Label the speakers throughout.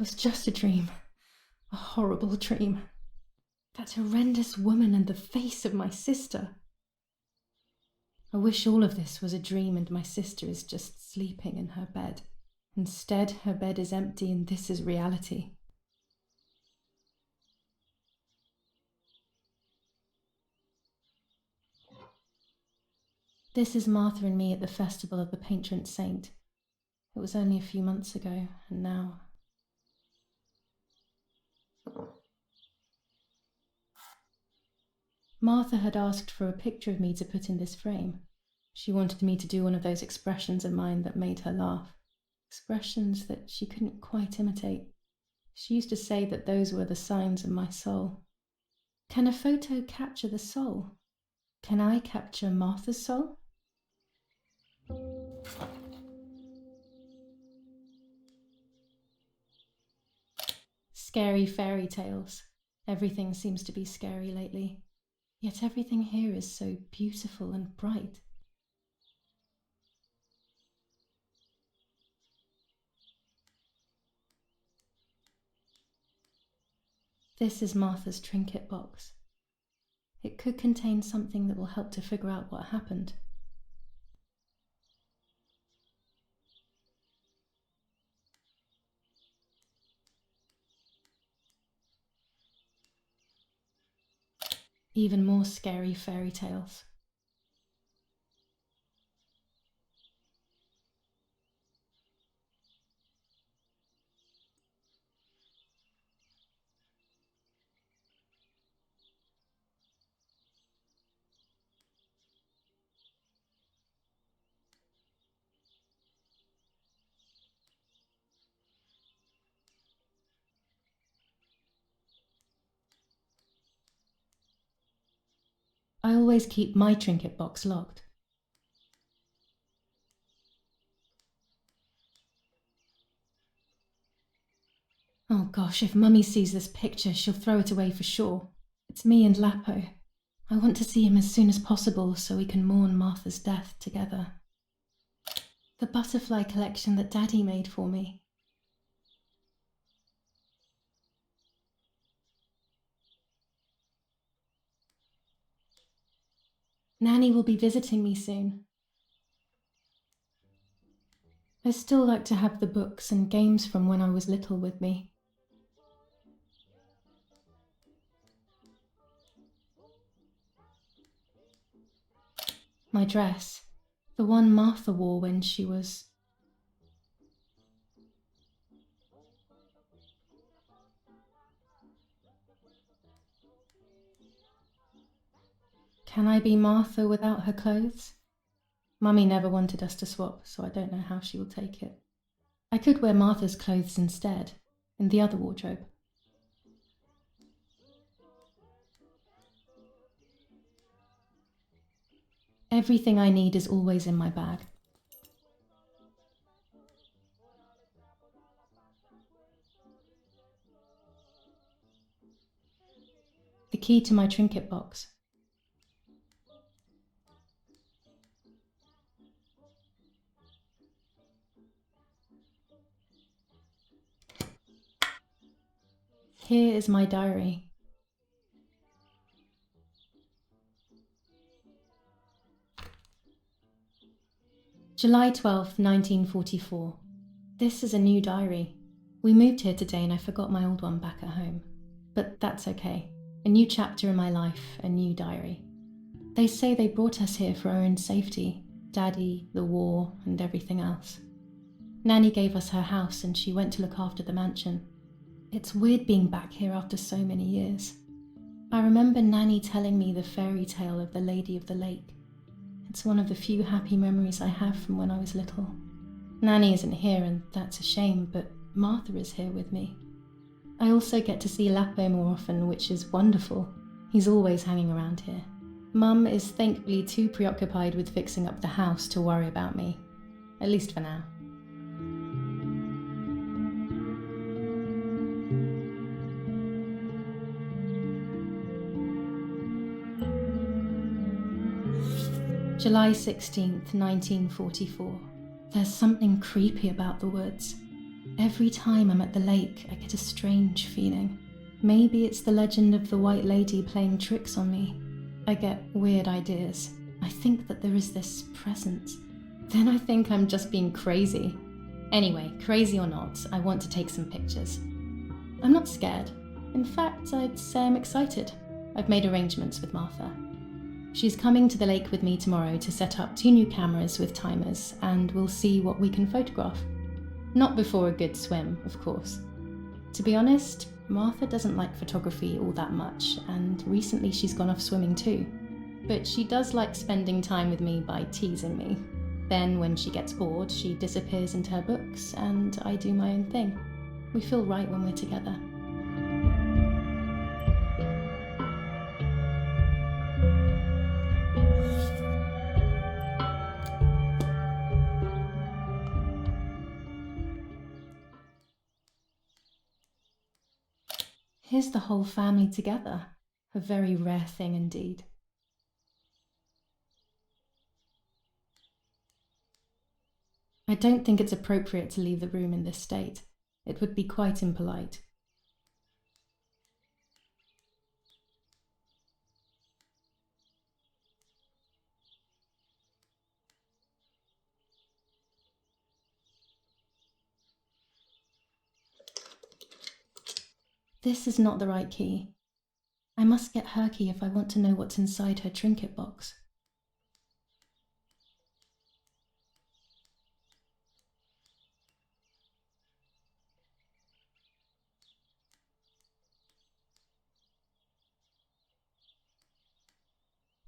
Speaker 1: was just a dream. A horrible dream. That horrendous woman and the face of my sister. I wish all of this was a dream and my sister is just sleeping in her bed. Instead, her bed is empty and this is reality. This is Martha and me at the festival of the patron saint. It was only a few months ago, and now... Martha had asked for a picture of me to put in this frame. She wanted me to do one of those expressions of mine that made her laugh. Expressions that she couldn't quite imitate. She used to say that those were the signs of my soul. Can a photo capture the soul? Can I capture Martha's soul? Scary fairy tales. Everything seems to be scary lately. Yet everything here is so beautiful and bright. This is Martha's trinket box. It could contain something that will help to figure out what happened. Even more scary fairy tales. I always keep my trinket box locked. Oh gosh, if Mummy sees this picture, she'll throw it away for sure. It's me and Lapo. I want to see him as soon as possible so we can mourn Martha's death together. The butterfly collection that Daddy made for me. Nanny will be visiting me soon. I still like to have the books and games from when I was little with me. My dress, the one Martha wore when she was... Can I be Martha without her clothes? Mummy never wanted us to swap, so I don't know how she will take it. I could wear Martha's clothes instead, in the other wardrobe. Everything I need is always in my bag. The key to my trinket box. Here is my diary. July 12th, 1944. This is a new diary. We moved here today and I forgot my old one back at home. But that's okay. A new chapter in my life, a new diary. They say they brought us here for our own safety. Daddy, the war, and everything else. Nanny gave us her house and she went to look after the mansion. It's weird being back here after so many years. I remember Nanny telling me the fairy tale of the Lady of the Lake. It's one of the few happy memories I have from when I was little. Nanny isn't here and that's a shame, but Martha is here with me. I also get to see Lapo more often, which is wonderful. He's always hanging around here. Mum is thankfully too preoccupied with fixing up the house to worry about me. At least for now. July 16th, 1944. There's something creepy about the woods. Every time I'm at the lake, I get a strange feeling. Maybe it's the legend of the white lady playing tricks on me. I get weird ideas. I think that there is this presence. Then I think I'm just being crazy. Anyway, crazy or not, I want to take some pictures. I'm not scared. In fact, I'd say I'm excited. I've made arrangements with Martha. She's coming to the lake with me tomorrow to set up 2 new cameras with timers, and we'll see what we can photograph. Not before a good swim, of course. To be honest, Martha doesn't like photography all that much, and recently she's gone off swimming too. But she does like spending time with me by teasing me. Then when she gets bored, she disappears into her books, and I do my own thing. We feel right when we're together. Here's the whole family together. A very rare thing indeed. I don't think it's appropriate to leave the room in this state. It would be quite impolite. This is not the right key. I must get her key if I want to know what's inside her trinket box.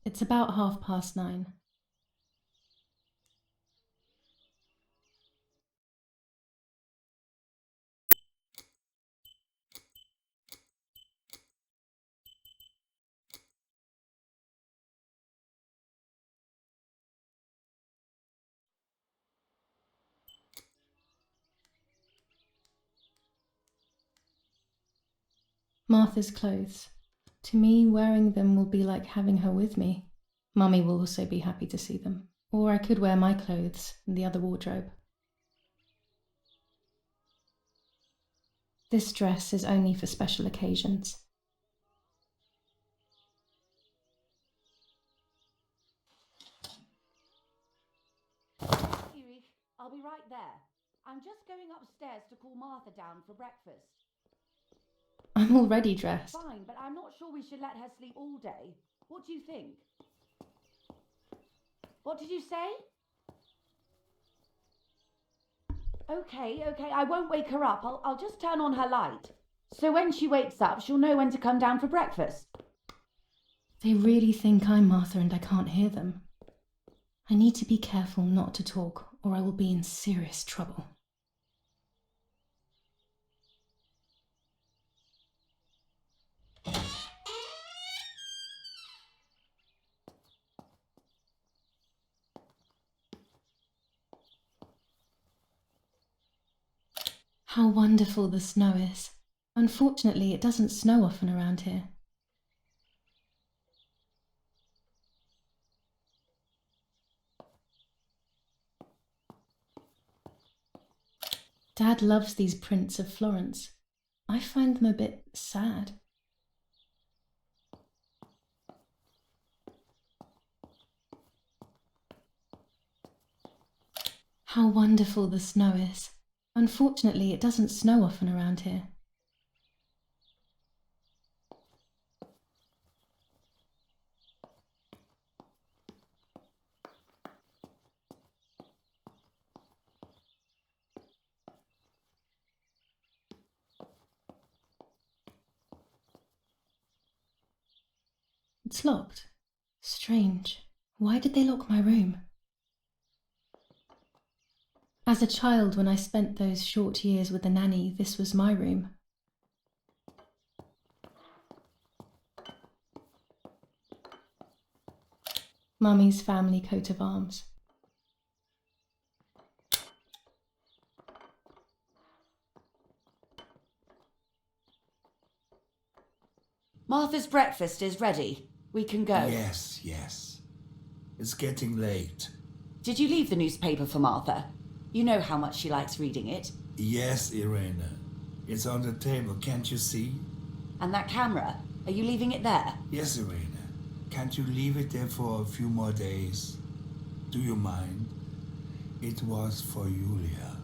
Speaker 1: It's about 9:30. Martha's clothes. To me, wearing them will be like having her with me. Mummy will also be happy to see them. Or I could wear my clothes in the other wardrobe. This dress is only for special occasions.
Speaker 2: I'll be right there. I'm just going upstairs to call Martha down for breakfast.
Speaker 1: I'm already dressed.
Speaker 2: Fine, but I'm not sure we should let her sleep all day. What do you think? What did you say? Okay, I won't wake her up. I'll just turn on her light. So when she wakes up, she'll know when to come down for breakfast.
Speaker 1: They really think I'm Martha and I can't hear them. I need to be careful not to talk, or I will be in serious trouble. How wonderful the snow is. Unfortunately, it doesn't snow often around here. Dad loves these prints of Florence. I find them a bit sad. How wonderful the snow is. Unfortunately, it doesn't snow often around here. It's locked. Strange. Why did they lock my room? As a child, when I spent those short years with the nanny, this was my room. Mummy's family coat of arms.
Speaker 2: Martha's breakfast is ready. We can go.
Speaker 3: Yes. It's getting late.
Speaker 2: Did you leave the newspaper for Martha? You know how much she likes reading it.
Speaker 3: Yes, Irena. It's on the table, can't you see?
Speaker 2: And that camera, are you leaving it there?
Speaker 3: Yes, Irena. Can't you leave it there for a few more days? Do you mind? It was for Julia.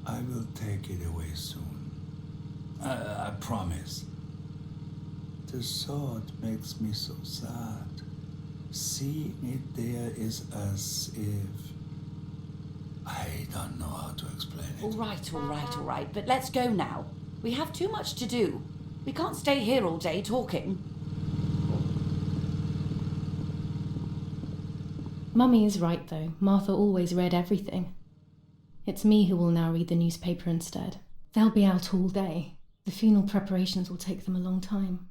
Speaker 3: I will take it away soon. I promise. The thought makes me so sad. Seeing it there is as if... I don't know how to explain it.
Speaker 2: All right. But let's go now. We have too much to do. We can't stay here all day talking.
Speaker 1: Mummy is right, though. Martha always read everything. It's me who will now read the newspaper instead. They'll be out all day. The funeral preparations will take them a long time.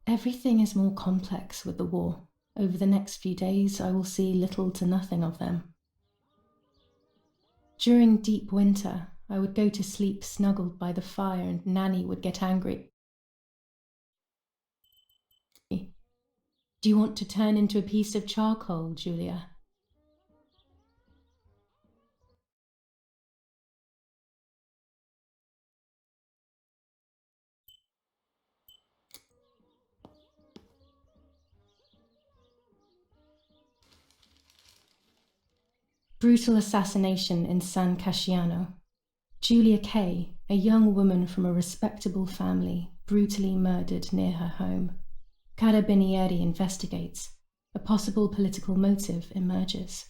Speaker 1: Everything is more complex with the war. Over the next few days, I will see little to nothing of them. During deep winter, I would go to sleep snuggled by the fire and Nanny would get angry. Do you want to turn into a piece of charcoal, Julia? Brutal assassination in San Casciano. Julia Kay, a young woman from a respectable family, brutally murdered near her home. Carabinieri investigates. A possible political motive emerges.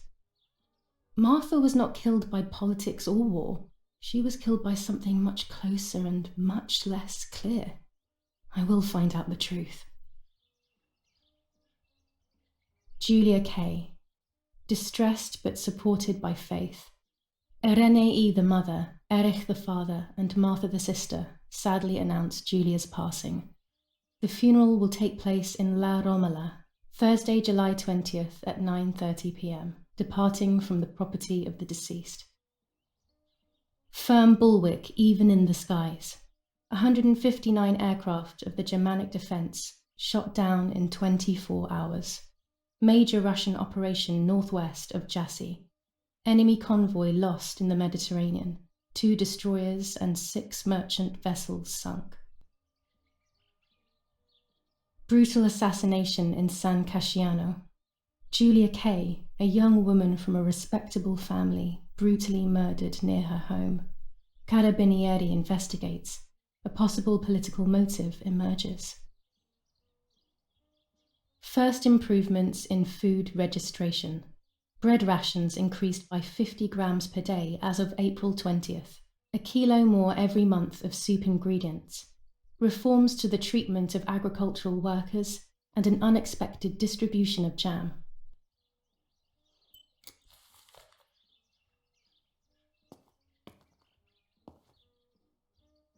Speaker 1: Martha was not killed by politics or war. She was killed by something much closer and much less clear. I will find out the truth. Julia Kay. Distressed but supported by faith. Irenei the mother, Erich the father, and Martha the sister sadly announced Julia's passing. The funeral will take place in La Romola, Thursday, July 20th at 9:30 p.m, departing from the property of the deceased. Firm bulwark even in the skies. 159 aircraft of the Germanic defense shot down in 24 hours. Major Russian operation northwest of Jassy. Enemy convoy lost in the Mediterranean. 2 destroyers and 6 merchant vessels sunk. Brutal assassination in San Casciano. Julia Kay, a young woman from a respectable family, brutally murdered near her home. Carabinieri investigates. A possible political motive emerges. First improvements in food registration. Bread rations increased by 50 grams per day as of April 20th. A kilo more every month of soup ingredients. Reforms to the treatment of agricultural workers and an unexpected distribution of jam.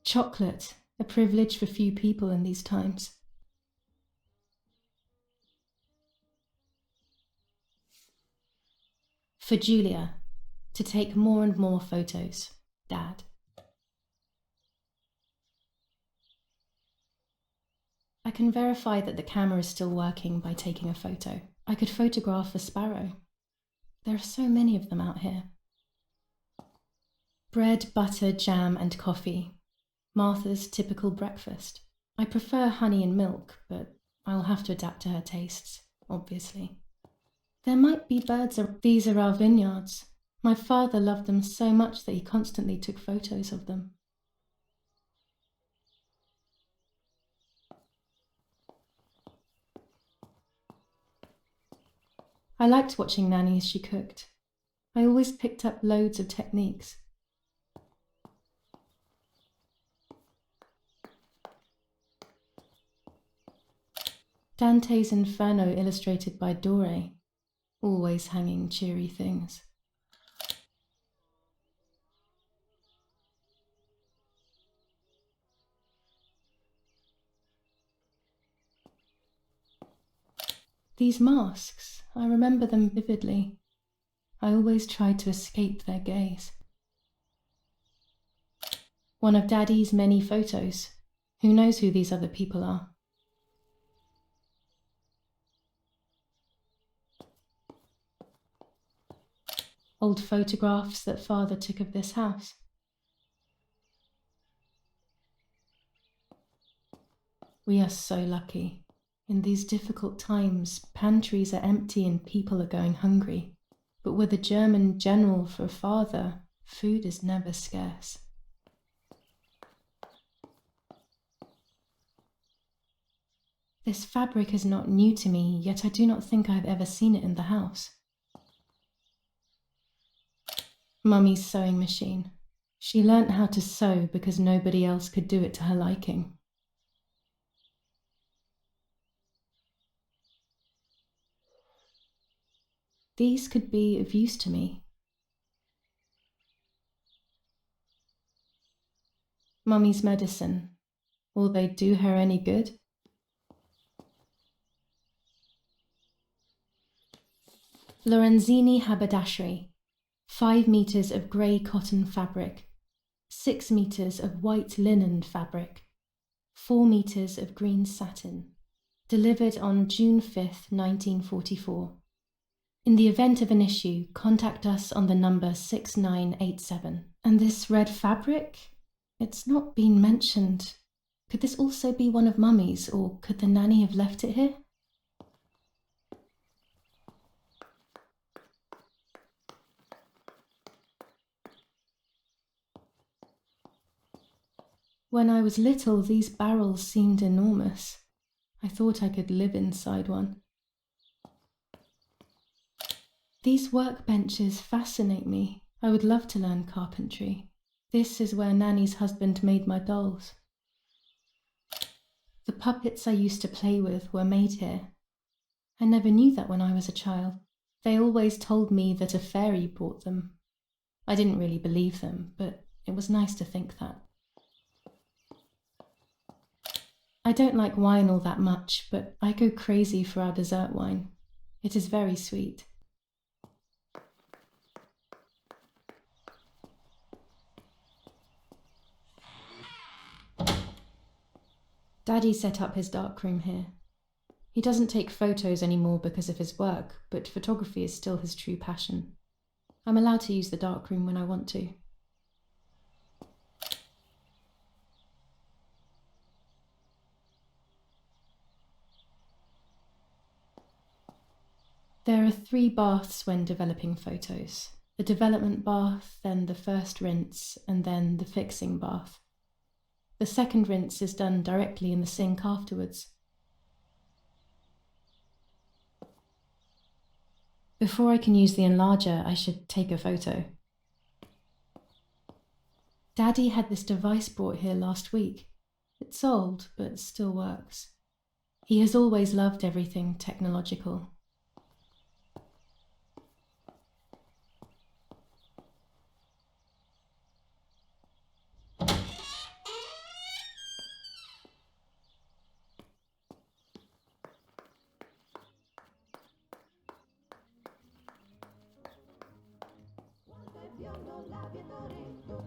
Speaker 1: Chocolate, a privilege for few people in these times. For Julia, to take more and more photos, Dad. I can verify that the camera is still working by taking a photo. I could photograph a sparrow. There are so many of them out here. Bread, butter, jam, and coffee. Martha's typical breakfast. I prefer honey and milk, but I'll have to adapt to her tastes, obviously. There might be birds. These are our vineyards. My father loved them so much that he constantly took photos of them. I liked watching Nanny as she cooked. I always picked up loads of techniques. Dante's Inferno illustrated by Dore, always hanging cheery things. These masks, I remember them vividly. I always tried to escape their gaze. One of Daddy's many photos. Who knows who these other people are? old photographs that Father took of this house. We are so lucky. In these difficult times, pantries are empty and people are going hungry. But with a German general for a father, food is never scarce. This fabric is not new to me, yet I do not think I have ever seen it in the house. Mummy's sewing machine. She learnt how to sew because nobody else could do it to her liking. These could be of use to me. Mummy's medicine. Will they do her any good? Lorenzini haberdashery. 5 meters of grey cotton fabric. 6 meters of white linen fabric. 4 meters of green satin. Delivered on June 5th, 1944. In the event of an issue, contact us on the number 6987. And this red fabric? It's not been mentioned. Could this also be one of Mummy's, or could the nanny have left it here? When I was little, these barrels seemed enormous. I thought I could live inside one. These workbenches fascinate me. I would love to learn carpentry. This is where Nanny's husband made my dolls. The puppets I used to play with were made here. I never knew that when I was a child. They always told me that a fairy brought them. I didn't really believe them, but it was nice to think that. I don't like wine all that much, but I go crazy for our dessert wine. It is very sweet. Daddy set up his darkroom here. He doesn't take photos anymore because of his work, but photography is still his true passion. I'm allowed to use the darkroom when I want to. There are 3 baths when developing photos. The development bath, then the first rinse, and then the fixing bath. The second rinse is done directly in the sink afterwards. Before I can use the enlarger, I should take a photo. Daddy had this device brought here last week. It's old, but still works. He has always loved everything technological.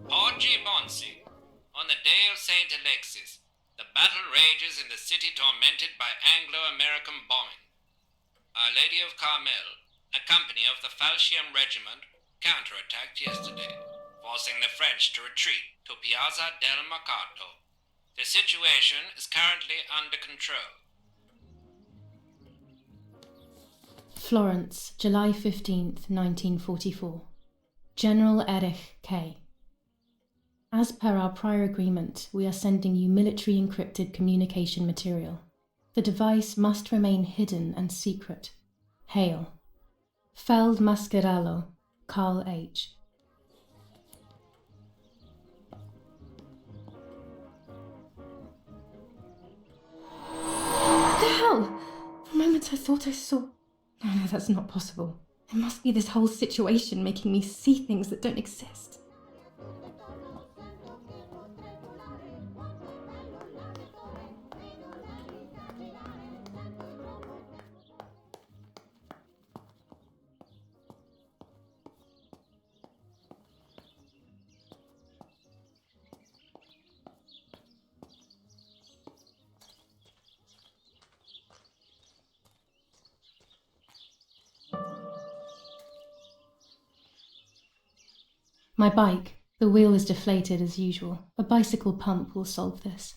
Speaker 4: Oggi Bonsi, on the day of St. Alexis, the battle rages in the city tormented by Anglo-American bombing. Our Lady of Carmel, a company of the Falchium Regiment, counterattacked yesterday, forcing the French to retreat to Piazza del Mercato. The situation is currently under control.
Speaker 1: Florence, July 15th, 1944. General Erich K. As per our prior agreement, we are sending you military encrypted communication material. The device must remain hidden and secret. Hail. Feld Mascherello, Carl H. What the hell? For a moment I thought I saw... No, that's not possible. It must be this whole situation making me see things that don't exist. My bike. The wheel is deflated as usual. A bicycle pump will solve this.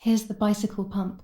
Speaker 1: Here's the bicycle pump.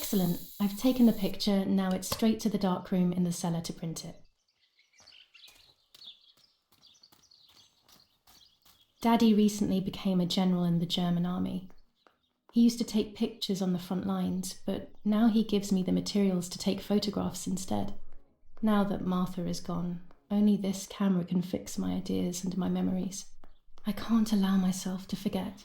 Speaker 1: Excellent. I've taken the picture, now it's straight to the darkroom in the cellar to print it. Daddy recently became a general in the German army. He used to take pictures on the front lines, but now he gives me the materials to take photographs instead. Now that Martha is gone, only this camera can fix my ideas and my memories. I can't allow myself to forget.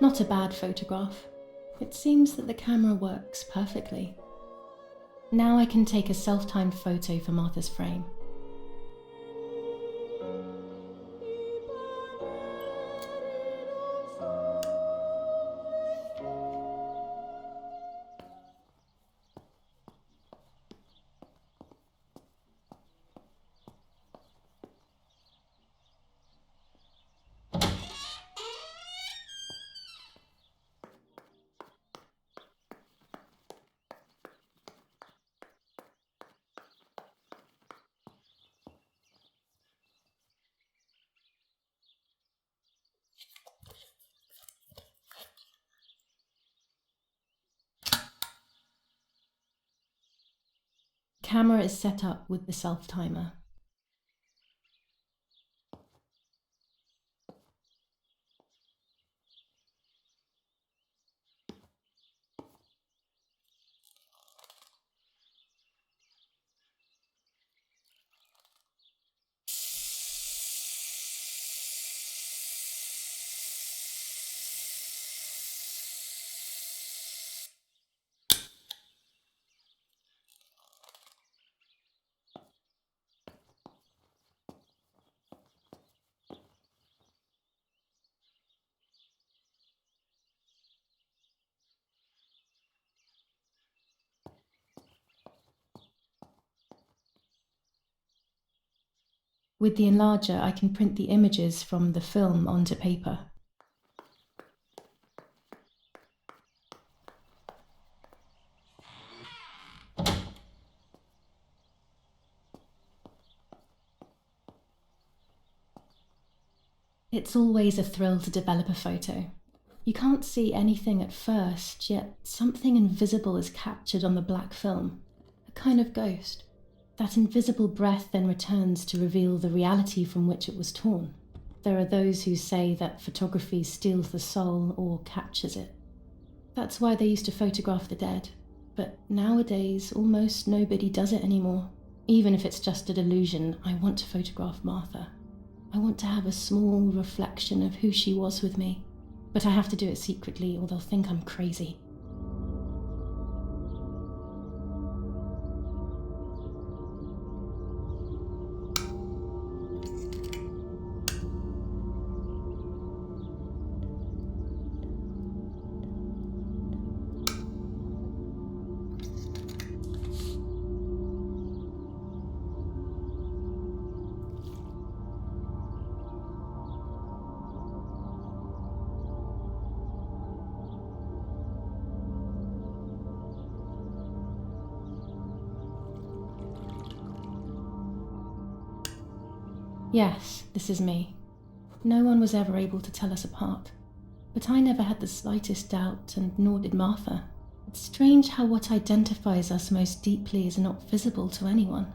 Speaker 1: Not a bad photograph. It seems that the camera works perfectly. Now I can take a self-timed photo for Martha's frame. Camera is set up with the self-timer. With the enlarger, I can print the images from the film onto paper. It's always a thrill to develop a photo. You can't see anything at first, yet something invisible is captured on the black film, a kind of ghost. That invisible breath then returns to reveal the reality from which it was torn. there are those who say that photography steals the soul or captures it. That's why they used to photograph the dead, but nowadays almost nobody does it anymore. Even if it's just a delusion, I want to photograph Martha. I want to have a small reflection of who she was with me, but I have to do it secretly or they'll think I'm crazy. Yes, this is me. No one was ever able to tell us apart. But I never had the slightest doubt, and nor did Martha. It's strange how what identifies us most deeply is not visible to anyone.